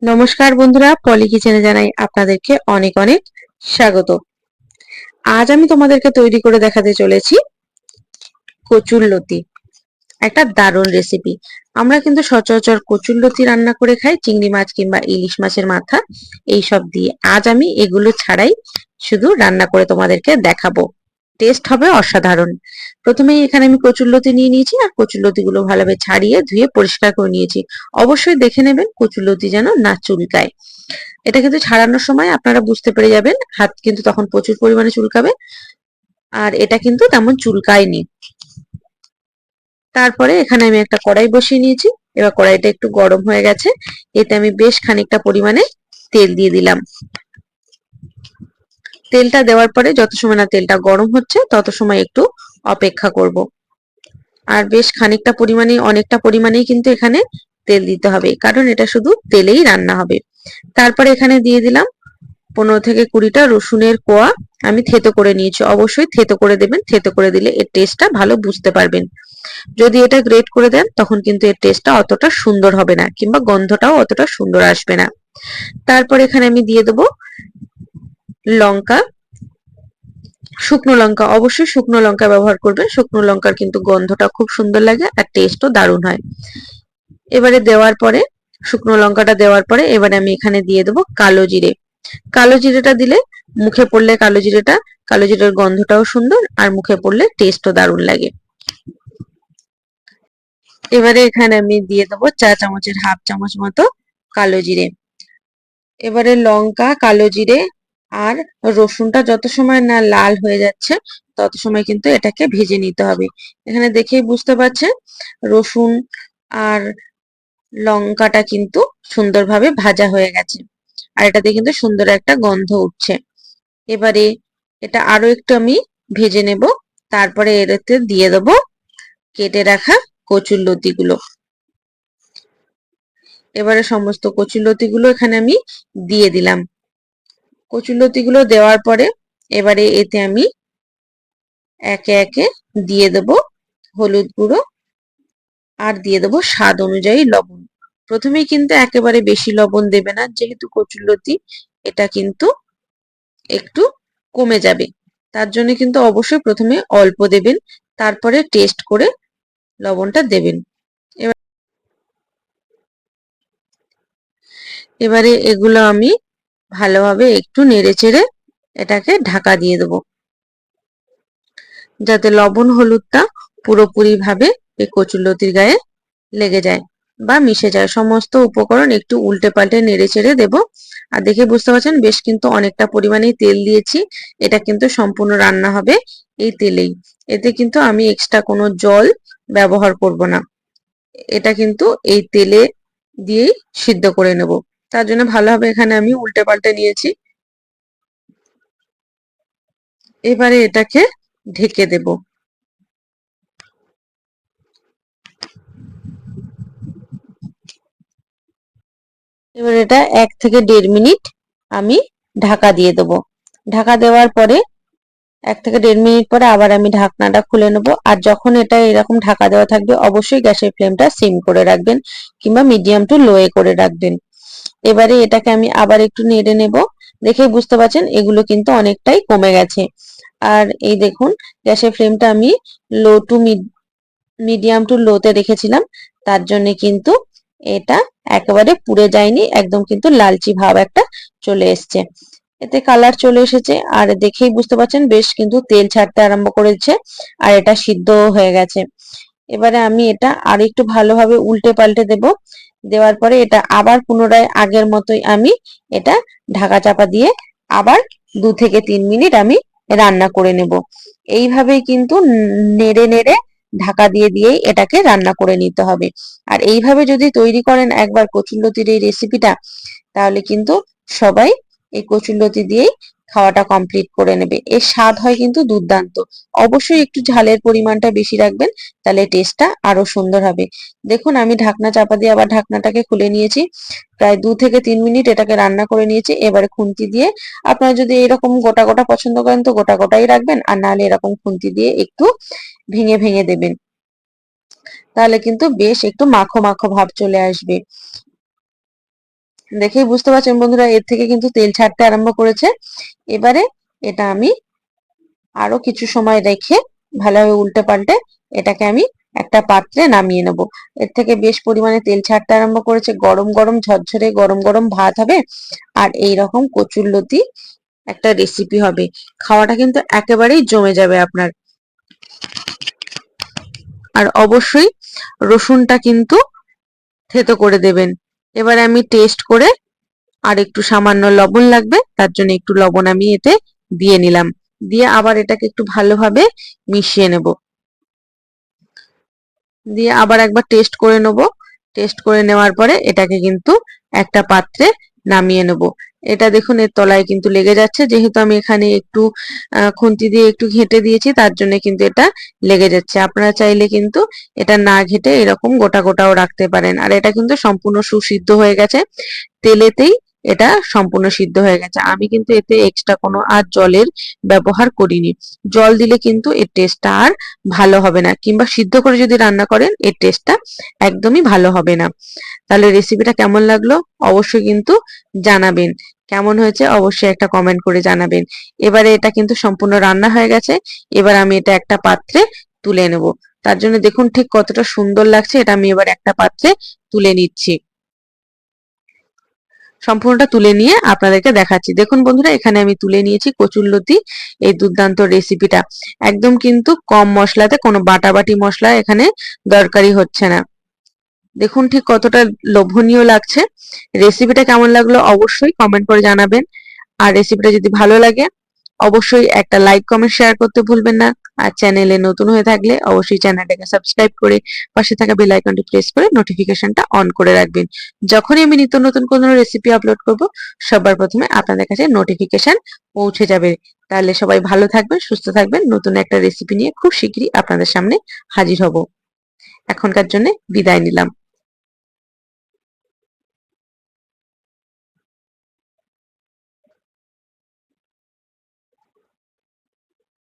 নমস্কার বন্ধুরা, পলি কিচেনে জানাই আপনাদেরকে অনেক অনেক স্বাগত। আজ আমি তোমাদেরকে তৈরি করে দেখাতে চলেছি কচুরলতি, একটা দারুণ রেসিপি। আমরা কিন্তু সচরাচর কচুরলতি রান্না করে খাই চিংড়ি মাছ কিংবা ইলিশ মাছের মাথা এইসব দিয়ে। আজ আমি এগুলো ছাড়াই শুধু রান্না করে তোমাদেরকে দেখাবো। টেস্ট হবে অসাধারণ। প্রথমেই এখানে আমি কচুরলতি নিয়ে নিয়েছি আর কচুরলতি গুলো ভালোভাবে ছাড়িয়ে ধুয়ে পরিষ্কার করে নিয়েছি। অবশ্যই দেখে নেবেন কচুরলতি যেন না চুলকায়। এটা কিন্তু ছাড়ানোর সময় আপনারা বুঝতে পেরে যাবেন, হাত কিন্তু তখন প্রচুর পরিমাণে চুলকাবে, আর এটা কিন্তু তেমন চুলকায়নি। তারপরে এখানে আমি একটা কড়াই বসিয়ে নিয়েছি। এবার কড়াইটা একটু গরম হয়ে গেছে, এতে আমি বেশ খানিকটা পরিমাণে তেল দিয়ে দিলাম। তেলটা দেওয়ার পরে যত সময় না তেলটা গরম হচ্ছে তত সময় একটু অপেক্ষা করব। আর বেশ খানিকটা পরিমাণে, অনেকটা পরিমাণেই কিন্তু এখানে তেল দিতে হবে, কারণ এটা শুধু তেলেই রান্না হবে। তারপরে এখানে দিয়ে দিলাম 15 থেকে 20টা রসুনের কোয়া। আমি থেতো করে নিয়েছি। অবশ্যই থেতো করে দেবেন, থেতো করে দিলে এর টেস্টটা ভালো বুঝতে পারবেন। যদি এটা গ্রেট করে দেন তখন কিন্তু এর টেস্টটা অতটা সুন্দর হবে না, কিংবা গন্ধটাও অতটা সুন্দর আসবে না। তারপর এখানে আমি দিয়ে দেবো লঙ্কা, শুকনো লঙ্কা। অবশ্যই শুকনো লঙ্কা ব্যবহার করবেন, শুকনো লঙ্কার কিন্তু গন্ধটা খুব সুন্দর লাগে আর টেস্টও দারুণ হয়। এবারে দেওয়ার পরে, শুকনো লঙ্কাটা দেওয়ার পরে এবারে আমি এখানে দিয়ে দেবো কালো জিরে। কালো জিরেটা দিলে, মুখে পড়লে কালো জিরের গন্ধটাও সুন্দর আর মুখে পড়লে টেস্টও দারুণ লাগে। এবারে এখানে আমি দিয়ে দেবো চা চামচের হাফ চামচ মতো কালো জিরে। এবারে লঙ্কা, কালো জিরে আর রসুনটা যত সময় না লাল হয়ে যাচ্ছে তত সময় কিন্তু এটাকে ভেজে নিতে হবে। এখানে দেখেই বুঝতে পারছেন রসুন আর লঙ্কাটা কিন্তু সুন্দরভাবে ভাজা হয়ে গেছে, আর এটাতে কিন্তু সুন্দর একটা গন্ধ উঠছে। এবারে এটা আরো একটু আমি ভেজে নেব। তারপরে এতে দিয়ে দেবো কেটে রাখা কচুরলতি গুলো। এবারে সমস্ত কচুরলতি গুলো এখানে আমি দিয়ে দিলাম। কচুরলতি গুলো দেওয়ার পরে এবারে এতে আমি একে একে দিয়ে দেবো হলুদ গুঁড়ো আর দিয়ে দেবো স্বাদ অনুযায়ী লবণ। প্রথমেই কিন্তু একেবারে বেশি লবণ দেবে না, যেহেতু কচুরলতি এটা কিন্তু একটু কমে যাবে। তার জন্য কিন্তু অবশ্যই প্রথমে অল্প দেবেন, তারপরে টেস্ট করে লবণটা দেবেন। এবারে এগুলো আমি ভালোভাবে একটু নেড়েচেড়ে এটাকে ঢাকা দিয়ে দেবো, যাতে লবণ হলুদটা পুরোপুরি ভাবে এই কচুরলতির গায়ে লেগে যায় বা মিশে যায়। সমস্ত উপকরণ একটু উল্টে পাল্টে নেড়ে চেড়ে দেবো। আর দেখে বুঝতে পারছেন বেশ কিন্তু অনেকটা পরিমাণেই তেল দিয়েছি। এটা কিন্তু সম্পূর্ণ রান্না হবে এই তেলেই। এতে কিন্তু আমি এক্সট্রা কোনো জল ব্যবহার করব না। এটা কিন্তু এই তেলে দিয়েই সিদ্ধ করে নেব। তার জন্য ভালোভাবে এখানে আমি উল্টে পাল্টে নিয়েছি। এবারে এটাকে ঢেকে দেব। এবার এটা 1 থেকে 1.5 মিনিট আমি ঢাকা দিয়ে দেবো। ঢাকা দেওয়ার পরে 1 থেকে 1.5 মিনিট পরে আবার আমি ঢাকনাটা খুলে নেব। আর যখন এটা এরকম ঢাকা দেওয়া থাকবে অবশ্যই গ্যাসের ফ্লেমটা সিম করে রাখবেন কিংবা মিডিয়াম টু লোয়ে করে রাখবেন। এবারে এটাকে আমি আবার একটু নেড়ে নেব। দেখেই বুঝতে পারছেন এগুলো কিন্তু অনেকটাই কমে গেছে। আর এই দেখুন গ্যাসের ফ্লেমটা আমি লো টু মিডিয়াম টু লোতে রেখেছিলাম, তার জন্য কিন্তু এটা একেবারে পুড়ে যায়নি, একদম কিন্তু লালচি ভাব একটা চলে এসছে। এতে কালার চলে এসেছে আর দেখেই বুঝতে পারছেন বেশ কিন্তু তেল ছাড়তে আরম্ভ করেছে আর এটা সিদ্ধ হয়ে গেছে। এবারে আমি এটা আর একটু ভালোভাবে উল্টে পাল্টে দেব। দেওয়ার পরে এটা আবার পুনরায় আগের মতোই আমি এটা ঢাকা চাপা দিয়ে আবার 2 থেকে 3 মিনিট আমি রান্না করে নেব। এইভাবেই কিন্তু নেড়ে নেড়ে ঢাকা দিয়ে দিয়েই এটাকে রান্না করে নিতে হবে। আর এইভাবে যদি তৈরি করেন একবার কচুরলতির এই রেসিপিটা, তাহলে কিন্তু সবাই এই কচুরলতি দিয়েই খাওয়াটা কমপ্লিট করে নেবে। এর স্বাদ হয় কিন্তু দুর্দান্ত। অবশ্যই একটু ঝালের পরিমাণটা বেশি রাখবেন, তাহলে টেস্টটা আরো সুন্দর হবে। দেখুন আমি ঢাকনা চাপা দিয়ে আবার ঢাকনাটাকে খুলে নিয়েছি। প্রায় 2 থেকে 3 মিনিট এটাকে রান্না করে নিয়েছি। এবারে খুন্তি দিয়ে, আপনারা যদি এরকম গোটা গোটা পছন্দ করেন তো গোটা গোটাই রাখবেন, আর নাহলে এরকম খুন্তি দিয়ে একটু ভেঙে ভেঙে দেবেন, তাহলে কিন্তু বেশ একটু মাখো মাখো ভাব চলে আসবে। দেখেই বুঝতে পারছেন বন্ধুরা, এর থেকে কিন্তু তেল ছাড়তে আরম্ভ করেছে। এবারে এটা আমি আরো কিছু সময় রেখে ভালোভাবে উল্টে পাল্টে এটাকে আমি একটা পাত্রে নামিয়ে নেব। এর থেকে বেশ পরিমাণে তেল ছাড়তে আরম্ভ করেছে। গরম গরম ঝরঝরে গরম গরম ভাত হবে আর এই রকম কচুরলতি একটা রেসিপি হবে। খাওয়াটা কিন্তু একেবারেই জমে যাবে আপনার। আর অবশ্যই রসুনটা কিন্তু থেতো করে দেবেন। এবারে আমি টেস্ট করে আর একটু সামান্য লবণ লাগবে, তার জন্য একটু লবণ আমি এতে দিয়ে নিলাম। দিয়ে আবার এটাকে একটু ভালোভাবে মিশিয়ে নেব। দিয়ে আবার একবার টেস্ট করে নেব। টেস্ট করে নেওয়ার পরে এটাকে কিন্তু একটা পাত্রে নামিয়ে নেব। এটা দেখুন এর তলায় কিন্তু লেগে যাচ্ছে, যেহেতু আমি এখানে একটু খুন্তি দিয়ে একটু ঘেঁটে দিয়েছি, তার জন্য কিন্তু এটা লেগে যাচ্ছে। আপনারা চাইলে কিন্তু এটা না ঘেঁটে এরকম গোটা গোটাও রাখতে পারেন। আর এটা কিন্তু সম্পূর্ণ সুসিদ্ধ হয়ে গেছে, তেলেতেই এটা সম্পূর্ণ সিদ্ধ হয়ে গেছে। আমি কিন্তু এতে এক্সট্রা কোনো আর জলের ব্যবহার করিনি। জল দিলে কিন্তু এর টেস্টটা আর ভালো হবে না, কিংবা সিদ্ধ করে যদি রান্না করেন এর টেস্টটা একদমই ভালো হবে না। তাহলে রেসিপিটা কেমন লাগলো অবশ্যই কিন্তু জানাবেন। কেমন হয়েছে অবশ্যই একটা কমেন্ট করে জানাবেন। এবারে এটা কিন্তু সম্পূর্ণ রান্না হয়ে গেছে। এবার আমি এটা একটা পাত্রে তুলে নেব। তার জন্য দেখুন ঠিক কতটা সুন্দর লাগছে। এটা আমি এবার একটা পাত্রে তুলে নিচ্ছি। সম্পূর্ণটা তুলে নিয়ে আপনাদেরকে দেখাচ্ছি। দেখুন বন্ধুরা, এখানে আমি তুলে নিয়েছি কচুরলতি এই দুর্দান্ত রেসিপিটা। একদম কিন্তু কম মশলাতে, কোনো বাটাবাটি মশলা এখানে দরকারই হচ্ছে না। দেখুন ঠিক কতটা লোভনীয় লাগছে। রেসিপিটা কেমন লাগলো অবশ্যই কমেন্ট করে জানাবেন। আর রেসিপিটা যদি ভালো লাগে অবশ্যই একটা লাইক কমেন্ট শেয়ার করতে ভুলবেন না। আর চ্যানেলে নতুন হয়ে থাকলে অবশ্যই চ্যানেলটাকে সাবস্ক্রাইব করে পাশে থাকা বেল আইকনটি প্রেস করে নোটিফিকেশনটা অন করে রাখবেন। যখনই আমি নিত্য নতুন কোনো রেসিপি আপলোড করব সবার প্রথমে আপনাদের কাছে নোটিফিকেশন পৌঁছে যাবে। তাহলে সবাই ভালো থাকবেন, সুস্থ থাকবেন। নতুন একটা রেসিপি নিয়ে খুব শীঘ্রই আপনাদের সামনে হাজির হব। এখনকার জন্য বিদায় নিলাম।